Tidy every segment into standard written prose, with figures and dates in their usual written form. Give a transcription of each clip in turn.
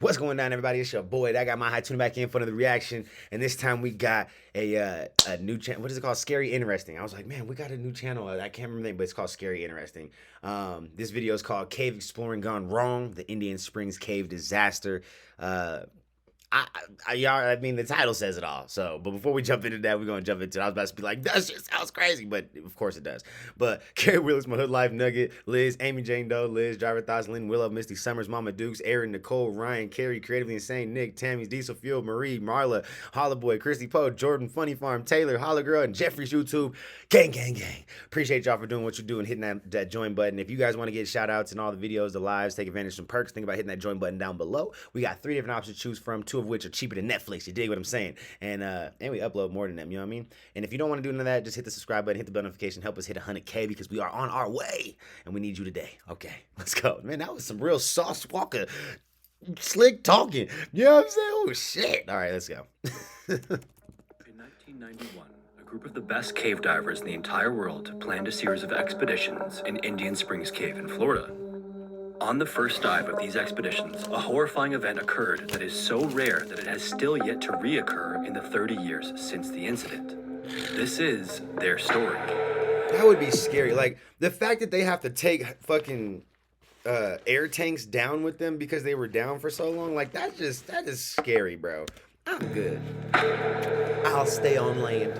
What's going on, everybody? It's your boy. I got my high tuning back in for the reaction, and this time we got a new channel. What is it called? Scary Interesting. I was like, man, we got a new channel. I can't remember the name, but it's called Scary Interesting. This video is called "Cave Exploring Gone Wrong: The Indian Springs Cave Disaster." Uh, I mean, the title says it all. So, but before we jump into that, we're gonna jump into it. I was about to be like, that shit sounds crazy, but of course it does. But Carrie Willis, my hood life nugget, Liz, Amy Jane Doe, Liz, Driver Thoughts, Lynn, Willow, Misty Summers, Mama Dukes, Aaron, Nicole, Ryan, Carrie, Creatively Insane, Nick, Tammy, Diesel Fuel, Marie, Marla, Holla Boy, Christy Poe, Jordan, Funny Farm, Taylor, Holla Girl, and Jeffrey's YouTube. Gang, gang, gang. Appreciate y'all for doing what you're doing, hitting that join button. If you guys want to get shout outs and all the videos, the lives, take advantage of some perks, think about hitting that join button down below. We got 3 different options to choose from, 2 of which are cheaper than Netflix. You dig what I'm saying? And we upload more than them, you know what I mean? And if you don't want to do none of that, just hit the subscribe button, hit the bell notification, help us hit 100K because we are on our way and we need you today. Okay, let's go. Man, that was some real Sauce Walker slick talking. You know what I'm saying? Oh shit. All right, let's go. In 1991, a group of the best cave divers in the entire world planned a series of expeditions in Indian Springs Cave in Florida. On the first dive of these expeditions, a horrifying event occurred that is so rare that it has still yet to reoccur in the 30 years since the incident. This is their story. That would be scary. Like, the fact that they have to take fucking air tanks down with them because they were down for so long, like, that is scary, bro. I'm good. I'll stay on land.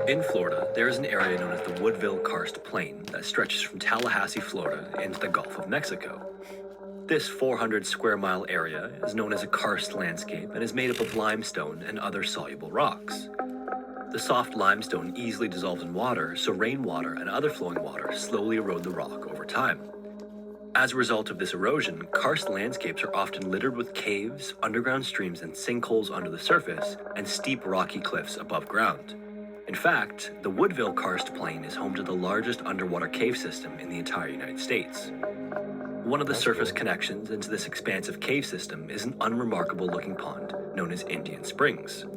In Florida, there is an area known as the Woodville Karst Plain that stretches from Tallahassee, Florida, into the Gulf of Mexico. This 400 square mile area is known as a karst landscape and is made up of limestone and other soluble rocks. The soft limestone easily dissolves in water, so rainwater and other flowing water slowly erode the rock over time. As a result of this erosion, karst landscapes are often littered with caves, underground streams, and sinkholes under the surface, and steep rocky cliffs above ground. In fact, the Woodville Karst Plain is home to the largest underwater cave system in the entire United States. One of the surface connections into this expansive cave system is an unremarkable looking pond known as Indian Springs.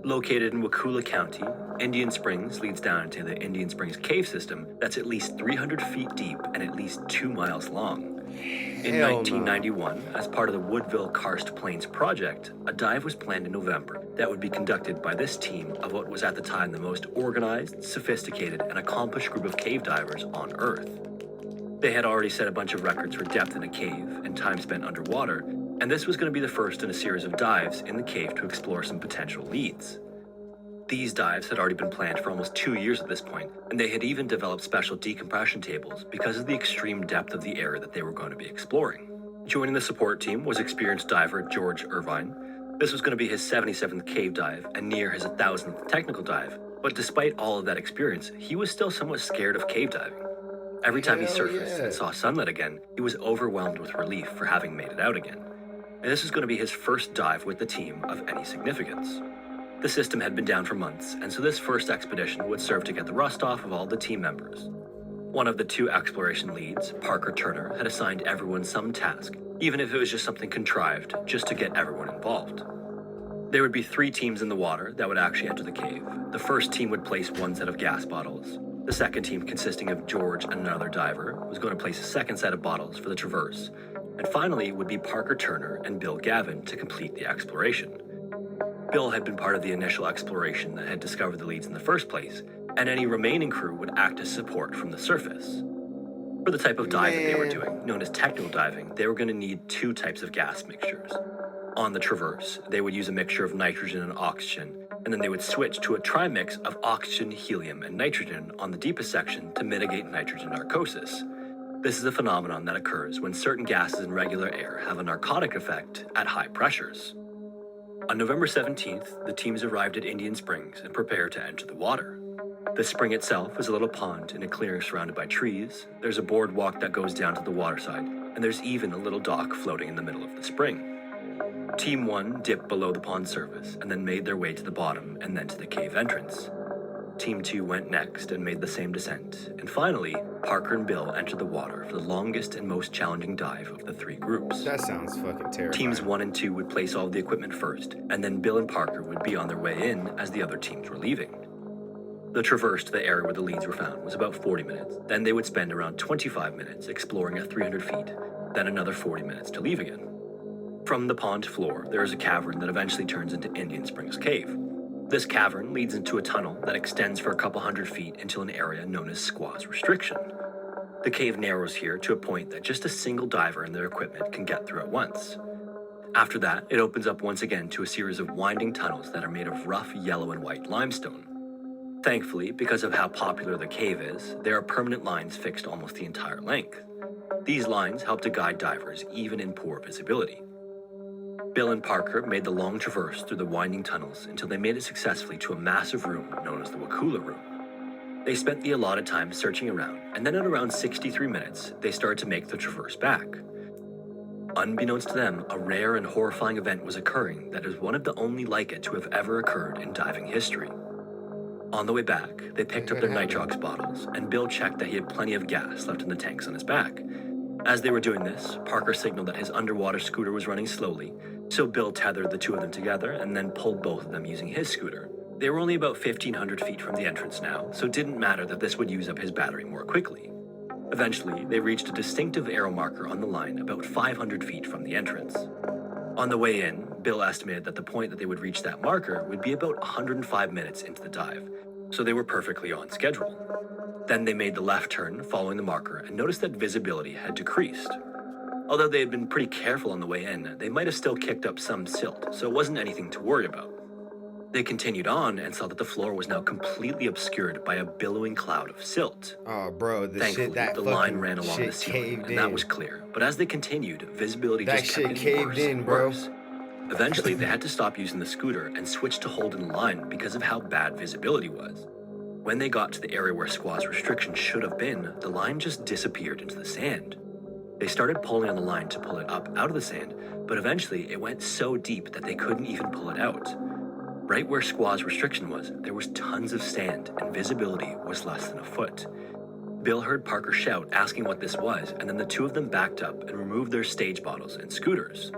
Located in Wakulla County, Indian Springs leads down into the Indian Springs cave system that's at least 300 feet deep and at least 2 miles long. In 1991, as part of the Woodville Karst Plains project, a dive was planned in November that would be conducted by this team of what was at the time the most organized, sophisticated, and accomplished group of cave divers on Earth. They had already set a bunch of records for depth in a cave and time spent underwater, and this was going to be the first in a series of dives in the cave to explore some potential leads. These dives had already been planned for almost 2 years at this point, and they had even developed special decompression tables because of the extreme depth of the area that they were going to be exploring. Joining the support team was experienced diver George Irvine. This was going to be his 77th cave dive and near his 1,000th technical dive, but despite all of that experience, he was still somewhat scared of cave diving. Every time he surfaced and saw sunlight again, he was overwhelmed with relief for having made it out again. And this was going to be his first dive with the team of any significance. The system had been down for months, and so this first expedition would serve to get the rust off of all the team members. One of the 2 exploration leads, Parker Turner, had assigned everyone some task, even if it was just something contrived, just to get everyone involved. There would be 3 teams in the water that would actually enter the cave. The first team would place 1 set of gas bottles. The second team, consisting of George and another diver, was going to place a second set of bottles for the traverse. And finally would be Parker Turner and Bill Gavin to complete the exploration. Bill had been part of the initial exploration that had discovered the leads in the first place, and any remaining crew would act as support from the surface. For the type of dive that they were doing, known as technical diving, they were going to need 2 types of gas mixtures. On the traverse, they would use a mixture of nitrogen and oxygen, and then they would switch to a trimix of oxygen, helium, and nitrogen on the deepest section to mitigate nitrogen narcosis. This is a phenomenon that occurs when certain gases in regular air have a narcotic effect at high pressures. On November 17th, the teams arrived at Indian Springs and prepared to enter the water. The spring itself is a little pond in a clearing surrounded by trees. There's a boardwalk that goes down to the waterside, and there's even a little dock floating in the middle of the spring. Team 1 dipped below the pond surface and then made their way to the bottom and then to the cave entrance. Team 2 went next and made the same descent, and finally, Parker and Bill entered the water for the longest and most challenging dive of the 3 groups. That sounds fucking terrifying. Teams 1 and 2 would place all of the equipment first, and then Bill and Parker would be on their way in as the other teams were leaving. The traverse to the area where the leads were found was about 40 minutes. Then they would spend around 25 minutes exploring at 300 feet, then another 40 minutes to leave again. From the pond floor, there is a cavern that eventually turns into Indian Springs Cave. This cavern leads into a tunnel that extends for a couple hundred feet into an area known as Squaw's Restriction. The cave narrows here to a point that just a single diver and their equipment can get through at once. After that, it opens up once again to a series of winding tunnels that are made of rough yellow and white limestone. Thankfully, because of how popular the cave is, there are permanent lines fixed almost the entire length. These lines help to guide divers even in poor visibility. Bill and Parker made the long traverse through the winding tunnels until they made it successfully to a massive room known as the Wakula Room. They spent the allotted time searching around, and then at around 63 minutes, they started to make the traverse back. Unbeknownst to them, a rare and horrifying event was occurring that is one of the only like it to have ever occurred in diving history. On the way back, they picked up their nitrox bottles, and Bill checked that he had plenty of gas left in the tanks on his back. As they were doing this, Parker signaled that his underwater scooter was running slowly, so Bill tethered the two of them together and then pulled both of them using his scooter. They were only about 1,500 feet from the entrance now, so it didn't matter that this would use up his battery more quickly. Eventually, they reached a distinctive arrow marker on the line about 500 feet from the entrance. On the way in, Bill estimated that the point that they would reach that marker would be about 105 minutes into the dive, so they were perfectly on schedule. Then they made the left turn following the marker and noticed that visibility had decreased. Although they had been pretty careful on the way in, they might have still kicked up some silt, so it wasn't anything to worry about. They continued on and saw that the floor was now completely obscured by a billowing cloud of silt. Oh, bro, Thankfully, the line ran along the ceiling, and that was clear. But as they continued, visibility just kept getting worse and worse. Eventually, they had to stop using the scooter and switch to holding the line because of how bad visibility was. When they got to the area where Squaw's Restriction should have been, the line just disappeared into the sand. They started pulling on the line to pull it up out of the sand, but eventually it went so deep that they couldn't even pull it out. Right where Squaw's Restriction was, there was tons of sand and visibility was less than a foot. Bill heard Parker shout, asking what this was, and then the two of them backed up and removed their stage bottles and scooters.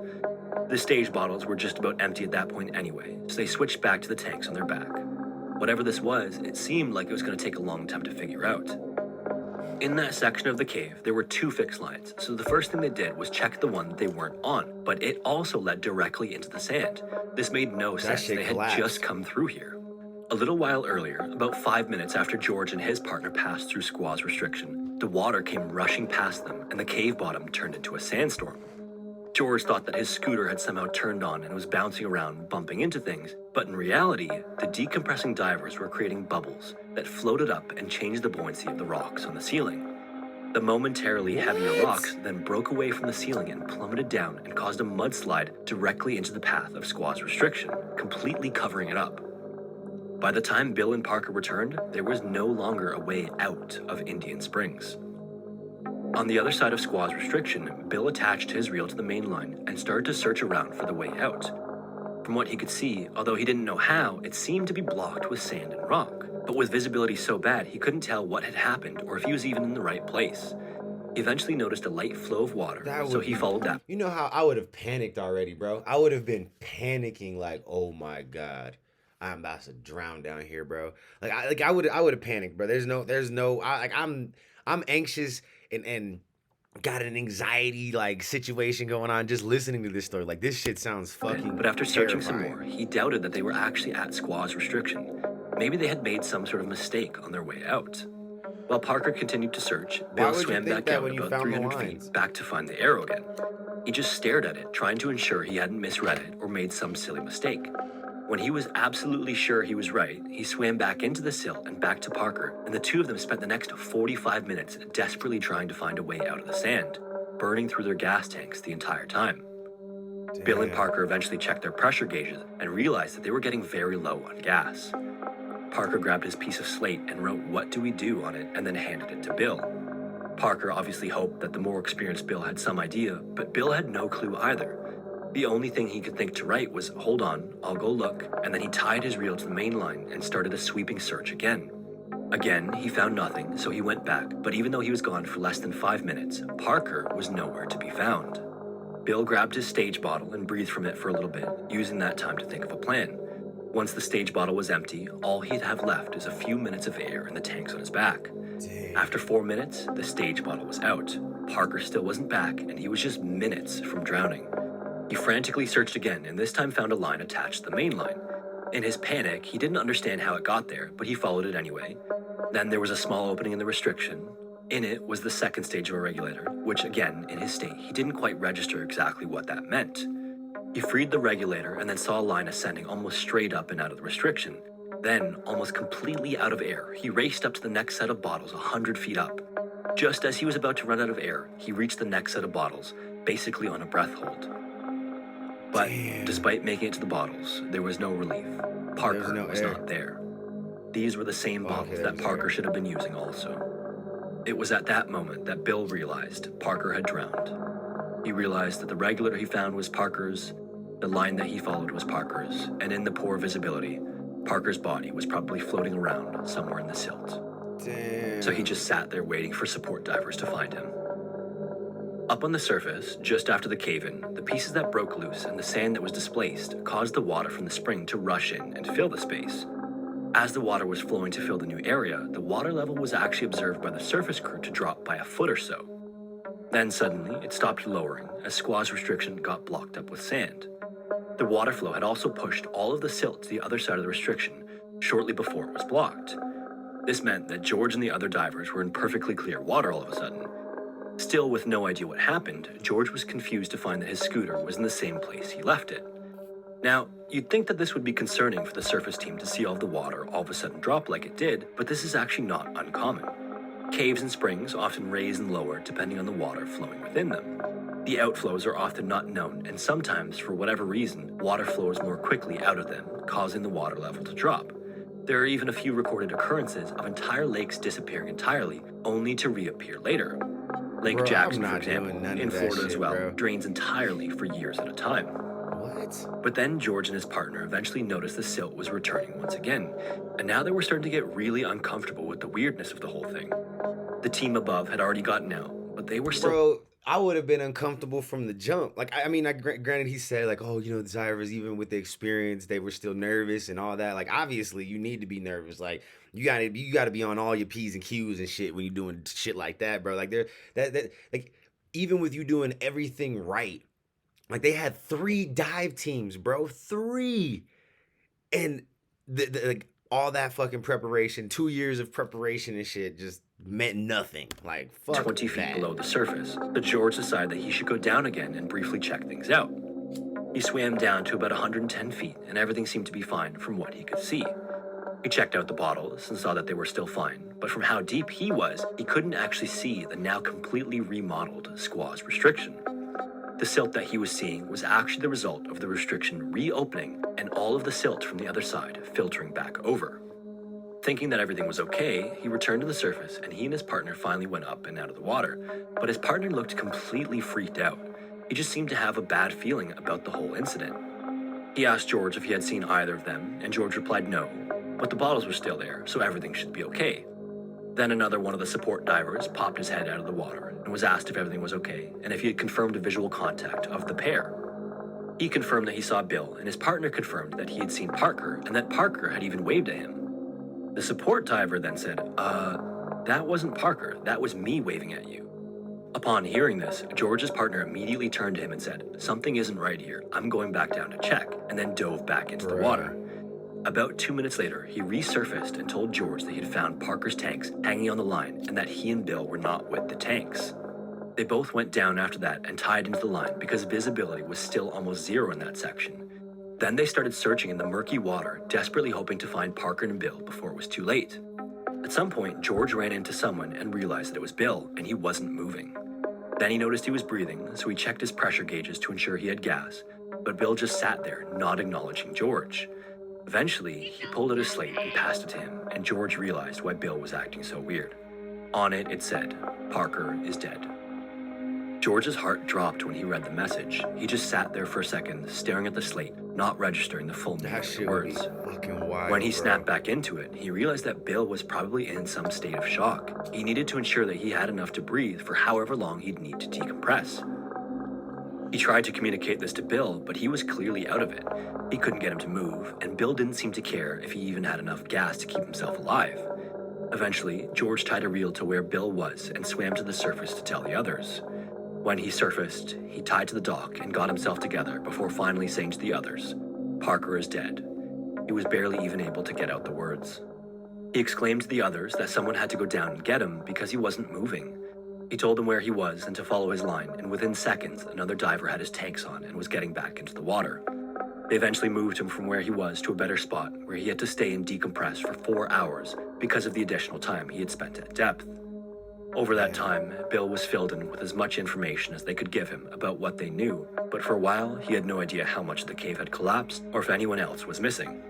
The stage bottles were just about empty at that point anyway, so they switched back to the tanks on their back. Whatever this was, it seemed like it was going to take a long time to figure out. In that section of the cave, there were two fixed lines, so the first thing they did was check the one that they weren't on, but it also led directly into the sand. This made no sense. They had just come through here. A little while earlier, about 5 minutes after George and his partner passed through Squaw's Restriction, the water came rushing past them and the cave bottom turned into a sandstorm. George thought that his scooter had somehow turned on and was bouncing around, bumping into things, but in reality, the decompressing divers were creating bubbles that floated up and changed the buoyancy of the rocks on the ceiling. The momentarily heavier rocks then broke away from the ceiling and plummeted down and caused a mudslide directly into the path of Squaw's Restriction, completely covering it up. By the time Bill and Parker returned, there was no longer a way out of Indian Springs. On the other side of Squaw's Restriction, Bill attached his reel to the main line and started to search around for the way out. From what he could see, although he didn't know how, it seemed to be blocked with sand and rock. But with visibility so bad, he couldn't tell what had happened or if he was even in the right place. He eventually noticed a light flow of water, so he followed that. You know how I would have panicked already, bro? I would have been panicking like, oh my God, I'm about to drown down here, bro. I would have panicked, bro. I'm anxious and got an anxiety like situation going on just listening to this story. Like, this shit sounds fucking But after searching terrifying. some more, he doubted that they were actually at Squaw's Restriction. Maybe they had made some sort of mistake on their way out. While Parker continued to search, Bill swam back out about 300 feet back to find the arrow again. He just stared at it, trying to ensure he hadn't misread it or made some silly mistake. When he was absolutely sure he was right, he swam back into the sill and back to Parker, and the two of them spent the next 45 minutes desperately trying to find a way out of the sand, burning through their gas tanks the entire time. Damn. Bill and Parker eventually checked their pressure gauges and realized that they were getting very low on gas. Parker grabbed his piece of slate and wrote "What do we do?" on it and then handed it to Bill. Parker obviously hoped that the more experienced Bill had some idea, but Bill had no clue either. The only thing he could think to write was, "Hold on, I'll go look," and then he tied his reel to the main line and started a sweeping search again. Again, he found nothing, so he went back, but even though he was gone for less than 5 minutes, Parker was nowhere to be found. Bill grabbed his stage bottle and breathed from it for a little bit, using that time to think of a plan. Once the stage bottle was empty, all he'd have left is a few minutes of air in the tanks on his back. Damn. After 4 minutes, the stage bottle was out. Parker still wasn't back, and he was just minutes from drowning. He frantically searched again, and this time found a line attached to the main line. In his panic, he didn't understand how it got there, but he followed it anyway. Then there was a small opening in the restriction. In it was the second stage of a regulator, which again, in his state, he didn't quite register exactly what that meant. He freed the regulator and then saw a line ascending almost straight up and out of the restriction. Then, almost completely out of air, he raced up to the next set of bottles 100 feet up. Just as he was about to run out of air, he reached the next set of bottles, basically on a breath hold. But despite making it to the bottles, there was no relief. Parker was not there. These were the same bottles that Parker should have been using also. It was at that moment that Bill realized Parker had drowned. He realized that the regulator he found was Parker's, the line that he followed was Parker's, and in the poor visibility, Parker's body was probably floating around somewhere in the silt. Damn. So he just sat there waiting for support divers to find him. Up on the surface, just after the cave-in, the pieces that broke loose and the sand that was displaced caused the water from the spring to rush in and fill the space. As the water was flowing to fill the new area, the water level was actually observed by the surface crew to drop by a foot or so. Then suddenly, it stopped lowering as Squaw's restriction got blocked up with sand. The water flow had also pushed all of the silt to the other side of the restriction shortly before it was blocked. This meant that George and the other divers were in perfectly clear water all of a sudden. Still with no idea what happened, George was confused to find that his scooter was in the same place he left it. Now, you'd think that this would be concerning for the surface team to see all of the water all of a sudden drop like it did, but this is actually not uncommon. Caves and springs often raise and lower depending on the water flowing within them. The outflows are often not known, and sometimes, for whatever reason, water flows more quickly out of them, causing the water level to drop. There are even a few recorded occurrences of entire lakes disappearing entirely, only to reappear later. Lake Jackson, for example, in Florida as well, drains entirely for years at a time. What? But then George and his partner eventually noticed the silt was returning once again, and now they were starting to get really uncomfortable with the weirdness of the whole thing. The team above had already gotten out, but they were still... Bro, I would have been uncomfortable from the jump. Like, I mean, granted, he said, like, oh, you know, the divers, even with the experience, they were still nervous and all that. Like, obviously, you need to be nervous. Like, you gotta be on all your P's and Q's and shit when you're doing shit like that, bro. Like, like, even with you doing everything right, like, they had 3 dive teams, bro. 3. And, like, all that fucking preparation, 2 years of preparation and shit just meant nothing. Like, fuck 20 feet that. below the surface, but George decided that he should go down again and briefly check things out. He swam down to about 110 feet, and everything seemed to be fine from what he could see. He checked out the bottles and saw that they were still fine, but from how deep he was, he couldn't actually see the now completely remodeled Squaw's restriction. The silt that he was seeing was actually the result of the restriction reopening and all of the silt from the other side filtering back over. Thinking that everything was okay, he returned to the surface and he and his partner finally went up and out of the water, but his partner looked completely freaked out. He just seemed to have a bad feeling about the whole incident. He asked George if he had seen either of them, and George replied no, but the bottles were still there, so everything should be okay. Then another one of the support divers popped his head out of the water and was asked if everything was okay and if he had confirmed a visual contact of the pair. He confirmed that he saw Bill, and his partner confirmed that he had seen Parker and that Parker had even waved at him. The support diver then said, that wasn't Parker, that was me waving at you. Upon hearing this, George's partner immediately turned to him and said, something isn't right here, I'm going back down to check, and then dove back into the water. About 2 minutes later, he resurfaced and told George that he had found Parker's tanks hanging on the line and that he and Bill were not with the tanks. They both went down after that and tied into the line because visibility was still almost zero in that section. Then they started searching in the murky water, desperately hoping to find Parker and Bill before it was too late. At some point, George ran into someone and realized that it was Bill, and he wasn't moving. Then he noticed he was breathing, so he checked his pressure gauges to ensure he had gas, but Bill just sat there, not acknowledging George. Eventually, he pulled out his slate and passed it to him, and George realized why Bill was acting so weird. On it, it said, Parker is dead. George's heart dropped when he read the message. He just sat there for a second, staring at the slate, not registering the full meaning of the words. Fucking wild, when he snapped back into it, he realized that Bill was probably in some state of shock. He needed to ensure that he had enough to breathe for however long he'd need to decompress. He tried to communicate this to Bill, but he was clearly out of it. He couldn't get him to move, and Bill didn't seem to care if he even had enough gas to keep himself alive. Eventually, George tied a reel to where Bill was and swam to the surface to tell the others. When he surfaced, he tied to the dock and got himself together before finally saying to the others, "Parker is dead." He was barely even able to get out the words. He exclaimed to the others that someone had to go down and get him because he wasn't moving. He told them where he was and to follow his line, and within seconds, another diver had his tanks on and was getting back into the water. They eventually moved him from where he was to a better spot, where he had to stay and decompress for 4 hours because of the additional time he had spent at depth. Over that time, Bill was filled in with as much information as they could give him about what they knew, but for a while, he had no idea how much the cave had collapsed or if anyone else was missing.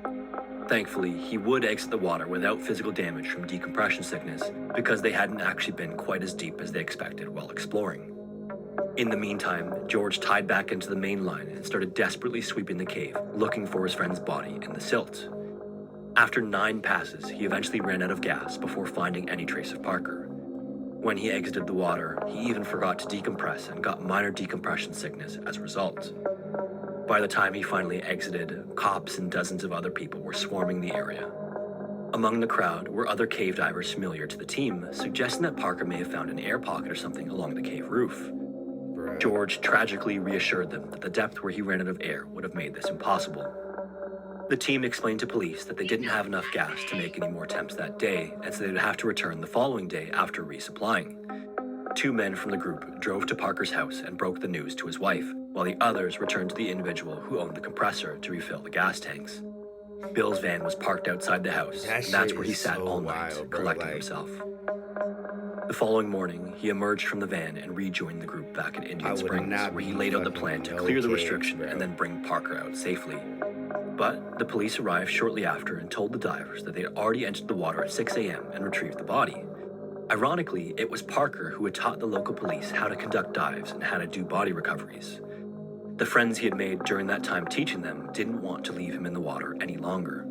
Thankfully, he would exit the water without physical damage from decompression sickness because they hadn't actually been quite as deep as they expected while exploring. In the meantime, George tied back into the main line and started desperately sweeping the cave, looking for his friend's body in the silt. After 9 passes, he eventually ran out of gas before finding any trace of Parker. When he exited the water, he even forgot to decompress and got minor decompression sickness as a result. By the time he finally exited, cops and dozens of other people were swarming the area. Among the crowd were other cave divers familiar to the team, suggesting that Parker may have found an air pocket or something along the cave roof. George tragically reassured them that the depth where he ran out of air would have made this impossible. The team explained to police that they didn't have enough gas to make any more attempts that day, and so they would have to return the following day after resupplying. 2 men from the group drove to Parker's house and broke the news to his wife, while the others returned to the individual who owned the compressor to refill the gas tanks. Bill's van was parked outside the house, and that's where he sat all night, collecting himself. The following morning, he emerged from the van and rejoined the group back at Indian Springs, where he laid out the plan to clear the restriction and then bring Parker out safely. But the police arrived shortly after and told the divers that they had already entered the water at 6 a.m. and retrieved the body. Ironically, it was Parker who had taught the local police how to conduct dives and how to do body recoveries. The friends he had made during that time teaching them didn't want to leave him in the water any longer.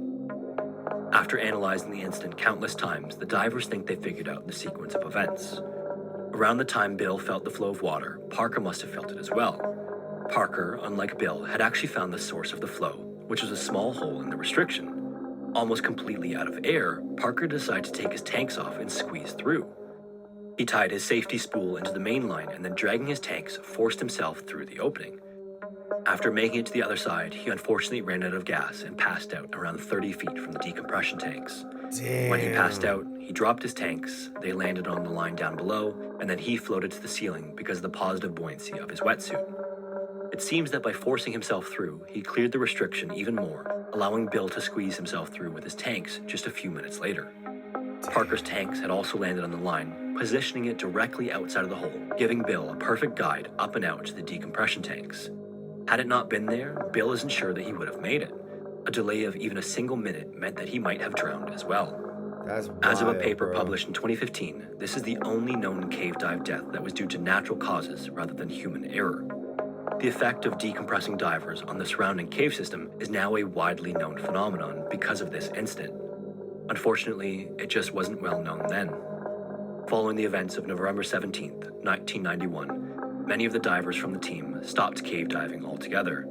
After analyzing the incident countless times, the divers think they figured out the sequence of events. Around the time Bill felt the flow of water, Parker must have felt it as well. Parker, unlike Bill, had actually found the source of the flow, which was a small hole in the restriction. Almost completely out of air, Parker decided to take his tanks off and squeeze through. He tied his safety spool into the main line and then, dragging his tanks, forced himself through the opening. After making it to the other side, he unfortunately ran out of gas and passed out around 30 feet from the decompression tanks. Damn. When he passed out, he dropped his tanks, they landed on the line down below, and then he floated to the ceiling because of the positive buoyancy of his wetsuit. It seems that by forcing himself through, he cleared the restriction even more, allowing Bill to squeeze himself through with his tanks just a few minutes later. Parker's tanks had also landed on the line, positioning it directly outside of the hole, giving Bill a perfect guide up and out to the decompression tanks. Had it not been there, Bill isn't sure that he would have made it. A delay of even a single minute meant that he might have drowned as well. That's wild, As of a paper bro. published in 2015, this is the only known cave dive death that was due to natural causes rather than human error. The effect of decompressing divers on the surrounding cave system is now a widely known phenomenon because of this incident. Unfortunately, it just wasn't well known then. Following the events of November 17th, 1991, many of the divers from the team stopped cave diving altogether.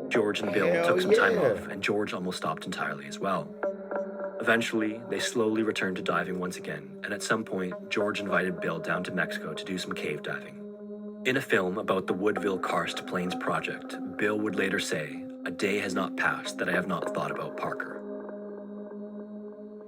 George and Bill Hell took some time yeah. off, and George almost stopped entirely as well. Eventually, they slowly returned to diving once again, and at some point, George invited Bill down to Mexico to do some cave diving. In a film about the Woodville Karst Plains project, Bill would later say, "A day has not passed that I have not thought about Parker."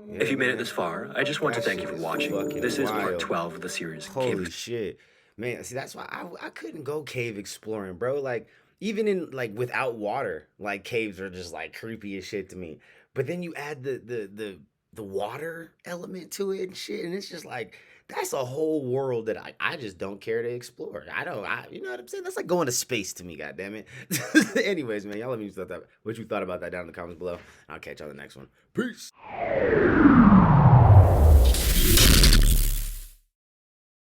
Yeah, If you made it man. this far, I just want to That thank you shit for is watching. fucking This is part wild. 12 of the series. Holy Cave shit, man! See, that's why I couldn't go cave exploring, bro. Like even in like without water, like caves are just like creepy as shit to me. But then you add the water element to it and shit, and it's just like that's a whole world that I just don't care to explore. You know what I'm saying? That's like going to space to me, goddamn it. Anyways, man, y'all let me know what you thought about that down in the comments below. I'll catch y'all on the next one. Peace.